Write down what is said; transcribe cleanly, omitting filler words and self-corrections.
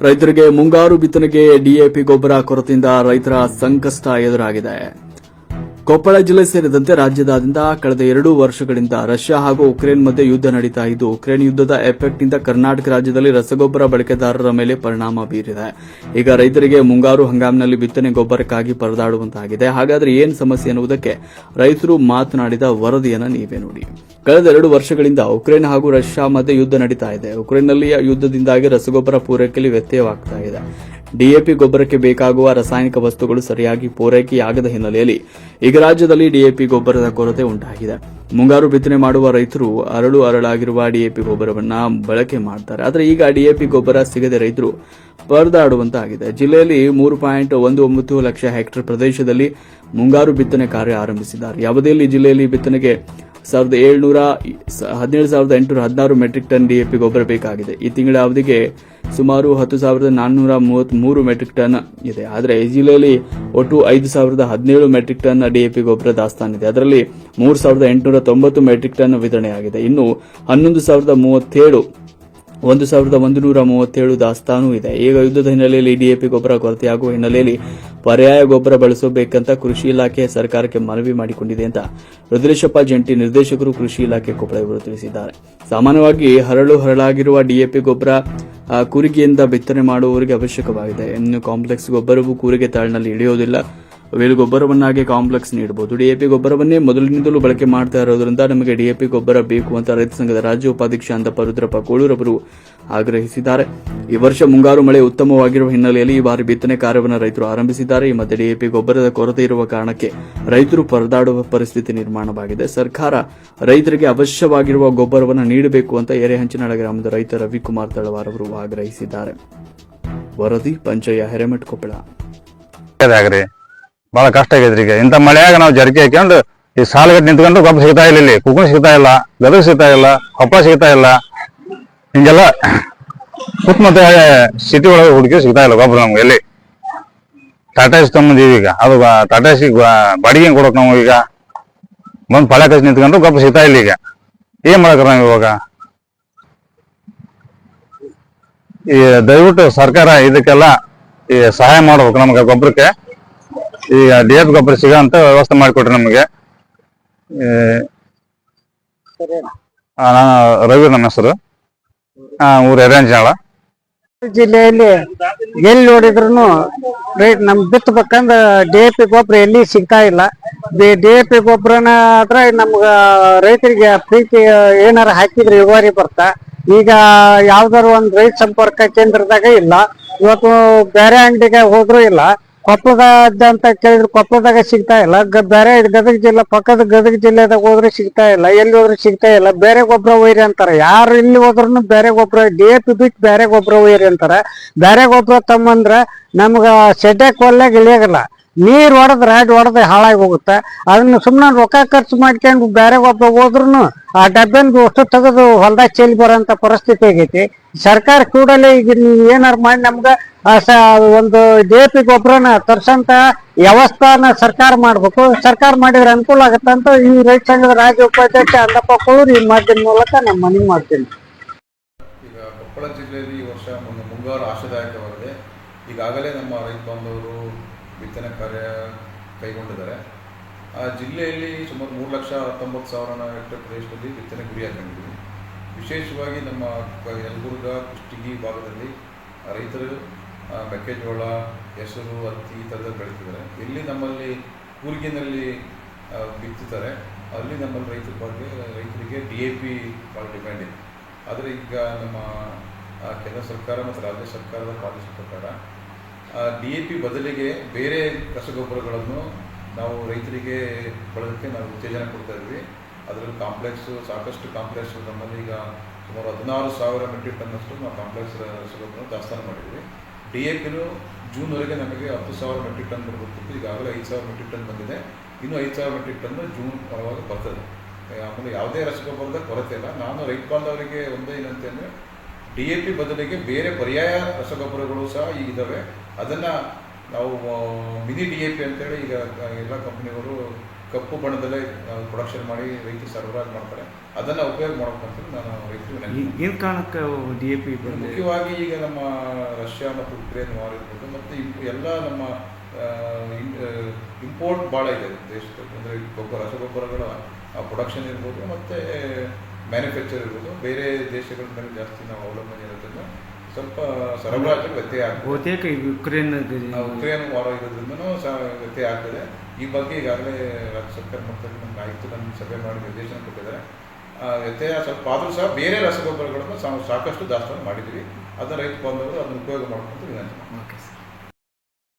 ರೈತರಿಗೆ ಮುಂಗಾರು ಬಿತ್ತನೆಗೆ ಡಿಎಪಿ ಗೊಬ್ಬರ ಕೊರತೆಯಿಂದ ರೈತರ ಸಂಕಷ್ಟ ಎದುರಾಗಿದೆ. ಕೊಪ್ಪಳ ಜಿಲ್ಲೆ ಸೇರಿದಂತೆ ರಾಜ್ಯದಾದ್ಯಂತ ಕಳೆದ 2 ವರ್ಷಗಳಿಂದ ರಷ್ಯಾ ಹಾಗೂ ಉಕ್ರೇನ್ ಮಧ್ಯೆ ಯುದ್ಧ ನಡೀತಾ ಇದ್ದು, ಉಕ್ರೇನ್ ಯುದ್ಧದ ಎಫೆಕ್ಟ್ನಿಂದ ಕರ್ನಾಟಕ ರಾಜ್ಯದಲ್ಲಿ ರಸಗೊಬ್ಬರ ಬಳಕೆದಾರರ ಮೇಲೆ ಪರಿಣಾಮ ಬೀರಿದೆ. ಈಗ ರೈತರಿಗೆ ಮುಂಗಾರು ಹಂಗಾಮಿನಲ್ಲಿ ಬಿತ್ತನೆ ಗೊಬ್ಬರಕ್ಕಾಗಿ ಪರದಾಡುವಂತಾಗಿದೆ. ಹಾಗಾದರೆ ಏನು ಸಮಸ್ಯೆ ಎನ್ನುವುದಕ್ಕೆ ರೈತರು ಮಾತನಾಡಿದ ವರದಿಯನ್ನು ನೀವೇ ನೋಡಿ. ಕಳೆದ 2 ವರ್ಷಗಳಿಂದ ಉಕ್ರೇನ್ ಹಾಗೂ ರಷ್ಯಾ ಮಧ್ಯೆ ಯುದ್ಧ ನಡೀತಾ ಇದೆ. ಉಕ್ರೇನ್ನಲ್ಲಿ ಯುದ್ಧದಿಂದಾಗಿ ರಸಗೊಬ್ಬರ ಪೂರೈಕೆಯಲ್ಲಿ ವ್ಯತ್ಯಯವಾಗ್ತಾ ಇದೆ. ಡಿಎಪಿ ಗೊಬ್ಬರಕ್ಕೆ ಬೇಕಾಗುವ ರಾಸಾಯನಿಕ ವಸ್ತುಗಳು ಸರಿಯಾಗಿ ಪೂರೈಕೆಯಾಗದ ಹಿನ್ನೆಲೆಯಲ್ಲಿ ಈಗ ರಾಜ್ಯದಲ್ಲಿ ಡಿಎಪಿ ಗೊಬ್ಬರದ ಕೊರತೆ ಉಂಟಾಗಿದೆ. ಮುಂಗಾರು ಬಿತ್ತನೆ ಮಾಡುವ ರೈತರು ಅರಳಾಗಿರುವ ಡಿಎಪಿ ಗೊಬ್ಬರವನ್ನು ಬಳಕೆ ಮಾಡ್ತಾರೆ. ಆದರೆ ಈಗ ಡಿಎಪಿ ಗೊಬ್ಬರ ಸಿಗದೆ ರೈತರು ಪರದಾಡುವಂತಾಗಿದೆ. ಜಿಲ್ಲೆಯಲ್ಲಿ 3.19 ಲಕ್ಷ ಹೆಕ್ಟೇರ್ ಪ್ರದೇಶದಲ್ಲಿ ಮುಂಗಾರು ಬಿತ್ತನೆ ಕಾರ್ಯ ಆರಂಭಿಸಿದ್ದಾರೆ. ಈ ಅವಧಿಯಲ್ಲಿ ಜಿಲ್ಲೆಯಲ್ಲಿ ಬಿತ್ತನೆಗೆ 17,816 ಮೆಟ್ರಿಕ್ ಟನ್ ಡಿಎಪಿ ಗೊಬ್ಬರ ಬೇಕಾಗಿದೆ. ಈ ತಿಂಗಳ ಅವಧಿಗೆ ಸುಮಾರು 10,433 ಮೆಟ್ರಿಕ್ ಟನ್ ಇದೆ. ಆದರೆ ಈ ಜಿಲ್ಲೆಯಲ್ಲಿ ಒಟ್ಟು 5,017 ಮೆಟ್ರಿಕ್ ಟನ್ ಡಿಎಪಿ ಗೊಬ್ಬರ ದಾಸ್ತಾನಿದೆ. ಅದರಲ್ಲಿ 3,890 ಮೆಟ್ರಿಕ್ ಟನ್ ವಿತರಣೆಯಾಗಿದೆ. ಇನ್ನು 1,137 ದಾಸ್ತಾನು ಇದೆ. ಈಗ ಯುದ್ಧದ ಹಿನ್ನೆಲೆಯಲ್ಲಿ ಡಿಎಪಿ ಗೊಬ್ಬರ ಕೊರತೆಯಾಗುವ ಹಿನ್ನೆಲೆಯಲ್ಲಿ ಪರ್ಯಾಯ ಗೊಬ್ಬರ ಬಳಸಬೇಕಂತ ಕೃಷಿ ಇಲಾಖೆ ಸರ್ಕಾರಕ್ಕೆ ಮನವಿ ಮಾಡಿಕೊಂಡಿದೆ ಅಂತ ರುದ್ರೇಶಪ್ಪ ಜಂಟಿ ನಿರ್ದೇಶಕರು ಕೃಷಿ ಇಲಾಖೆ ಕೊಪ್ಪಳ ಇವರು ತಿಳಿಸಿದ್ದಾರೆ. ಸಾಮಾನ್ಯವಾಗಿ ಹರಳಾಗಿರುವ ಡಿಎಪಿ ಗೊಬ್ಬರ ಕೂರಿಗೆಯಿಂದ ಬಿತ್ತನೆ ಮಾಡುವವರಿಗೆ ಅವಶ್ಯಕವಾಗಿದೆ. ಇನ್ನು ಕಾಂಪ್ಲೆಕ್ಸ್ ಗೊಬ್ಬರವು ಕೂರಿಗೆ ತಾಳಿನಲ್ಲಿ ಇಳಿಯೋದಿಲ್ಲ. ವೇಲು ಗೊಬ್ಬರವನ್ನಾಗಿ ಕಾಂಪ್ಲೆಕ್ಸ್ ನೀಡಬಹುದು. ಡಿಎಪಿ ಗೊಬ್ಬರವನ್ನೇ ಮೊದಲಿನಿಂದಲೂ ಬಳಕೆ ಮಾಡ್ತಾ ಇರೋದ್ರಿಂದ ನಮಗೆ ಡಿಎಪಿ ಗೊಬ್ಬರ ಬೇಕು ಅಂತ ರೈತ ಸಂಘದ ರಾಜ್ಯ ಉಪಾಧ್ಯಕ್ಷ ಅಂತಪ್ಪ ರುದ್ರಪ್ಪ ಕೋಳೂರವರು ಆಗ್ರಹಿಸಿದ್ದಾರೆ. ಈ ವರ್ಷ ಮುಂಗಾರು ಮಳೆ ಉತ್ತಮವಾಗಿರುವ ಹಿನ್ನೆಲೆಯಲ್ಲಿ ಈ ಬಾರಿ ಬಿತ್ತನೆ ಕಾರ್ಯವನ್ನು ರೈತರು ಆರಂಭಿಸಿದ್ದಾರೆ. ಈ ಮಧ್ಯೆ ಡಿಎಪಿ ಗೊಬ್ಬರದ ಕೊರತೆ ಇರುವ ಕಾರಣಕ್ಕೆ ರೈತರು ಪರದಾಡುವ ಪರಿಸ್ಥಿತಿ ನಿರ್ಮಾಣವಾಗಿದೆ. ಸರ್ಕಾರ ರೈತರಿಗೆ ಅವಶ್ಯವಾಗಿರುವ ಗೊಬ್ಬರವನ್ನು ನೀಡಬೇಕು ಅಂತ ಎರೆಹಂಚಿನಾಳ ಗ್ರಾಮದ ರೈತ ರವಿಕುಮಾರ್ ತಳವಾರ್ ಅವರು ಆಗ್ರಹಿಸಿದ್ದಾರೆ. ವರದಿ ಪಂಚಯ್ಯ ಹಿರೇಮಠ್ ಕೊಪ್ಪಳ. ಬಹಳ ಕಷ್ಟ ಆಗೈತ್ರಿ. ಈಗ ಇಂಥ ಮಳೆಯಾಗ ನಾವು ಜರ್ಕಿ ಹಾಕೊಂಡು ಈ ಸಾಲಗಟ್ಟು ನಿಂತ್ಕೊಂಡು ಗೊಬ್ಬರ ಸಿಗ್ತಾ ಇಲ್ಲ. ಇಲ್ಲಿ ಕುಕ್ಕುಣ್ ಸಿಗ್ತಾ ಇಲ್ಲ, ಗದಗ ಸಿಗ್ತಾ ಇಲ್ಲ, ಕೊಪ್ಪಳ ಸಿಗ್ತಾ ಇಲ್ಲ. ಹಿಂಗೆಲ್ಲ ಸುತ್ತಮುತ್ತ ಸಿಟಿ ಒಳಗೆ ಹುಡುಕಿ ಸಿಗ್ತಾ ಇಲ್ಲ ಗೊಬ್ಬರ ನಮ್ಗೆ. ಎಲ್ಲಿ ಟಾಟಾ ಎಸ್ ತಗೊಂಡಿದೀವಿ. ಈಗ ಅದು ಟಾಟಾ ಎಸ್ ಬಾಡಿಗೆ ಕೊಡೋಕೆ ನಾವು ಈಗ ಬಂದು ಪಳೆ ಕಸಿ ನಿಂತ್ಕೊಂಡು ಗೊಬ್ಬರ ಸಿಗ್ತಾ ಇಲ್ಲ. ಈಗ ಏನ್ ಮಾಡಕ್ರ ನಾವು ಇವಾಗ? ಈ ದಯವಿಟ್ಟು ಸರ್ಕಾರ ಇದಕ್ಕೆಲ್ಲ ಈ ಸಹಾಯ ಮಾಡ್ಬೇಕು ನಮ್ಗೆ. ಗೊಬ್ಬರಕ್ಕೆ ಈಗ ಡಿಎಪಿ ಗೊಬ್ಬರ ಸಿಗೋ ಅಂತ ವ್ಯವಸ್ಥೆ ಮಾಡಿಕೊಟ್ರಿ ನಮಗೆ. ನಾನು ರವಿ ನಮ್ಮ ಹೆಸರು, ಊರು ಎರೆಹಂಚಿನಾಳ. ಜಿಲ್ಲೆಯಲ್ಲಿ ಎಲ್ಲಿ ನೋಡಿದ್ರು ರೈಟ್ ನಮ್ ಬಿತ್ತಬೇಕಂದ್ರ ಡಿಎಪಿ ಗೊಬ್ಬರ ಎಲ್ಲಿ ಸಿಗ್ತಾ ಇಲ್ಲ. ಡಿಎಪಿ ಗೊಬ್ಬರನ ಆದ್ರೆ ನಮ್ಗ ರೈತರಿಗೆ ಪ್ರೀತಿ ಏನಾರ ಹಾಕಿದ್ರೆ ಇಳುವರಿ ಬರ್ತಾ. ಈಗ ಯಾವ್ದಾರು ಒಂದ್ ರೈತ ಸಂಪರ್ಕ ಕೇಂದ್ರದಾಗ ಇಲ್ಲ. ಇವತ್ತು ಬೇರೆ ಅಂಗಡಿಗೆ ಹೋದ್ರು ಇಲ್ಲ. ಕೊಪ್ಪಳದ ಅಂತ ಕೇಳಿದ್ರು ಕೊಪ್ಪಳದಾಗ ಸಿಗ್ತಾ ಇಲ್ಲ. ಬೇರೆ ಗದಗ ಜಿಲ್ಲೆ ಪಕ್ಕದ ಗದಗ ಜಿಲ್ಲೆದಾಗ ಹೋದ್ರೆ ಸಿಗ್ತಾ ಇಲ್ಲ. ಎಲ್ಲಿ ಹೋದ್ರೆ ಸಿಗ್ತಾ ಇಲ್ಲ. ಬೇರೆ ಗೊಬ್ಬರ ಒಯ್ರಿ ಅಂತಾರ. ಯಾರು ಇಲ್ಲಿ ಹೋದ್ರು ಬೇರೆ ಗೊಬ್ಬರ ಡಿಎಪಿ ಬಿಟ್ಟು ಬೇರೆ ಗೊಬ್ಬರ ಒಯ್ರಿ ಅಂತಾರ. ಬೇರೆ ಗೊಬ್ಬರ ತಮ್ಮಂದ್ರ ನಮ್ಗ ಸೆಡ್ಯಾಕ್ ಹೊಲ್ಲಾಗ ಇಳಿಯಾಗಲ್ಲ. ನೀರ್ ಹೊಡೆದ್ ಹಾಳಾಗಿ ಹೋಗುತ್ತೆ. ಅದನ್ನ ಸುಮ್ಮನೆ ರೊಕ್ಕ ಖರ್ಚು ಮಾಡ್ಕೊಂಡು ಬೇರೆ ಗೊಬ್ಬರ ಹೋದ್ರು ಆ ಡಬ್ಬೆನ್ಗೆ ಅಷ್ಟು ತೆಗೆದು ಹೊಲ್ದಾಗ ಚೆಲ್ಲಿ ಬರೋಂತ ಪರಿಸ್ಥಿತಿ ಆಗೈತಿ. ಸರ್ಕಾರ ಕೂಡಲೇ ಈಗ ಏನಾರ ಮಾಡಿ ನಮ್ಗ ಒಂದು ಡಿಎಪಿ ಗೊಬ್ಬರನ ತರ್ಸಂತ ವ್ಯವಸ್ಥಾನ ಸರ್ಕಾರ ಮಾಡ್ಬೇಕು. ಸರ್ಕಾರ ಮಾಡಿದ್ರೆ ಅನುಕೂಲ ಆಗತ್ತಂತ ಈ ರೈತ ಸಂಘದ ರಾಜ್ಯ ಉಪಾಧ್ಯಕ್ಷ ಅಂತಪ್ಪ ಕೋಳೂರು ಈ ಮಾಧ್ಯಮ ಮೂಲಕ ನಾನು ಮನವಿ ಮಾಡ್ತೀನಿ. ಈಗ ಕೊಪ್ಪಳ ಜಿಲ್ಲೆಯಲ್ಲಿ ಈ ವರ್ಷ ಮುಂಗಾರು ಆಶಾದಾಯಕವಾಗಿದೆ. ಈಗಾಗಲೇ ನಮ್ಮ ರೈತ ಬಾಂಧವರು ಬಿತ್ತನೆ ಕಾರ್ಯ ಕೈಗೊಂಡಿದ್ದಾರೆ. ಆ ಜಿಲ್ಲೆಯಲ್ಲಿ ಸುಮಾರು 3,19,000 ಹೆಕ್ಟೇರ್ ಪ್ರದೇಶದಲ್ಲಿ ಬಿತ್ತನೆ ಗುರಿ ಹಾಕೊಂಡಿದ್ದೀವಿ. ವಿಶೇಷವಾಗಿ ನಮ್ಮ ಯಲಬುರ್ಗ, ಕುಷ್ಟಗಿ ಭಾಗದಲ್ಲಿ ರೈತರು ಮೆಕ್ಕೆಜೋಳ, ಹೆಸರು, ಹತ್ತಿ ಈ ಥರದ ಬೆಳೀತಿದ್ದಾರೆ. ಎಲ್ಲಿ ನಮ್ಮಲ್ಲಿ ಕೂರಿಗೆನಲ್ಲಿ ಬಿತ್ತುತ್ತಾರೆ ಅಲ್ಲಿ ನಮ್ಮಲ್ಲಿ ರೈತರಿಗೆ ಡಿಎಪಿ ಭಾಳ ಡಿಮ್ಯಾಂಡ್ ಇದೆ. ಆದರೆ ಈಗ ನಮ್ಮ ಕೇಂದ್ರ ಸರ್ಕಾರ ಮತ್ತು ರಾಜ್ಯ ಸರ್ಕಾರದ ಪಾಲಿಸಿ ಪ್ರಕಾರ ಡಿಎಪಿ ಬದಲಿಗೆ ಬೇರೆ ರಸಗೊಬ್ಬರಗಳನ್ನು ನಾವು ರೈತರಿಗೆ ಬಳಸೋಕ್ಕೆ ನಾವು ಉತ್ತೇಜನ ಕೊಡ್ತಾ ಇದ್ವಿ. ಅದರಲ್ಲಿ ಸಾಕಷ್ಟು ಕಾಂಪ್ಲೆಕ್ಸ್ ನಮ್ಮಲ್ಲಿ ಈಗ ಸುಮಾರು 16,000 ಮೆಟ್ರಿಕ್ ಟನ್ನಷ್ಟು ನಾವು ಕಾಂಪ್ಲೆಕ್ಸ್ ರಸಗೊಬ್ಬರ ದಾಸ್ತಾನು ಮಾಡಿದ್ವಿ. ಡಿಎಪಿನೂ ಜೂನ್ವರೆಗೆ ನಮಗೆ 10,000 ಮೆಟ್ರಿಕ್ ಟನ್ ಬರಬೇಕಿತ್ತು. ಈಗಾಗಲೇ 5,000 ಮೆಟ್ರಿಕ್ ಟನ್ ಬಂದಿದೆ. ಇನ್ನೂ 5,000 ಮೆಟ್ರಿಕ್ ಟನ್ ಜೂನ್ ಒಳಗೆ ಬರ್ತದೆ. ಆಮೇಲೆ ಯಾವುದೇ ರಸಗೊಬ್ಬರದ ಕೊರತೆ ಇಲ್ಲ. ನಾನು ರೈತ ಬಾಂಧವರಿಗೆ ಒಂದೇ ಏನಂತಂದರೆ DAP ಬದಲಿಗೆ ಬೇರೆ ಪರ್ಯಾಯ ರಸಗೊಬ್ಬರಗಳು ಸಹ ಈಗ ಇದ್ದಾವೆ. ಅದನ್ನು ನಾವು ಮಿನಿ DAP ಅಂತೇಳಿ ಈಗ ಎಲ್ಲ ಕಂಪ್ನಿಗಳು ಕಪ್ಪು ಬಣ್ಣದಲ್ಲೇ ಪ್ರೊಡಕ್ಷನ್ ಮಾಡಿ ರೈತರು ಸರಬರಾಜು ಮಾಡ್ತಾರೆ. ಅದನ್ನು ಉಪಯೋಗ ಮಾಡ್ಬೇಕಂತ ನಾನು ರೈತರಿಗೆ ಏನು ಕಾರಣಕ್ಕೆ DAP ಮುಖ್ಯವಾಗಿ ಈಗ ನಮ್ಮ ರಷ್ಯಾ ಮತ್ತು ಉಕ್ರೇನ್ ವಾರ್ ಇರ್ಬೋದು, ಮತ್ತು ಎಲ್ಲ ನಮ್ಮ ಇಂಪೋರ್ಟ್ ಭಾಳ ಇದೆ ದೇಶದಲ್ಲಿ. ಅಂದರೆ ರಸಗೊಬ್ಬರಗಳ ಪ್ರೊಡಕ್ಷನ್ ಇರ್ಬೋದು ಮತ್ತು ಮ್ಯಾನುಫ್ಯಾಕ್ಚರ್ ಇರ್ಬೋದು, ಬೇರೆ ದೇಶಗಳ ಮೇಲೆ ಜಾಸ್ತಿ ನಾವು ಅವಲಂಬನೆ ಇರೋದ್ರಿಂದ ಸ್ವಲ್ಪ ಸರಬರಾಜು ವ್ಯತ್ಯಯ ಆಗ್ತದೆ. ಬಹುತೇಕ ಉಕ್ರೇನ್ ವಾರ ಇರೋದ್ರಿಂದನೂ ಸಹ ವ್ಯತ್ಯಯ ಆಗ್ತದೆ. ಈ ಬಗ್ಗೆ ಈಗಾಗಲೇ ರಾಜ್ಯ ಸರ್ಕಾರ ಮಟ್ಟದಲ್ಲಿ ನಮ್ಮ ಆಯುಕ್ತರನ್ನು ಸಭೆ ಮಾಡಿ ನಿರ್ದೇಶನ ಕೊಟ್ಟಿದ್ದಾರೆ. ವ್ಯತ್ಯಯ ಸ್ವಲ್ಪ ಆದರೂ ಸಹ ಬೇರೆ ರಸಗೊಬ್ಬರಗಳನ್ನು ಸಾಕಷ್ಟು ದಾಸ್ತಾನು ಮಾಡಿದ್ದೀವಿ. ಅದನ್ನು ರೈತ ಬಾಂಧವರು ಅದನ್ನು ಉಪಯೋಗ ಮಾಡ್ಕೊಂಡು ವಿನಂತಿ. Okay sir.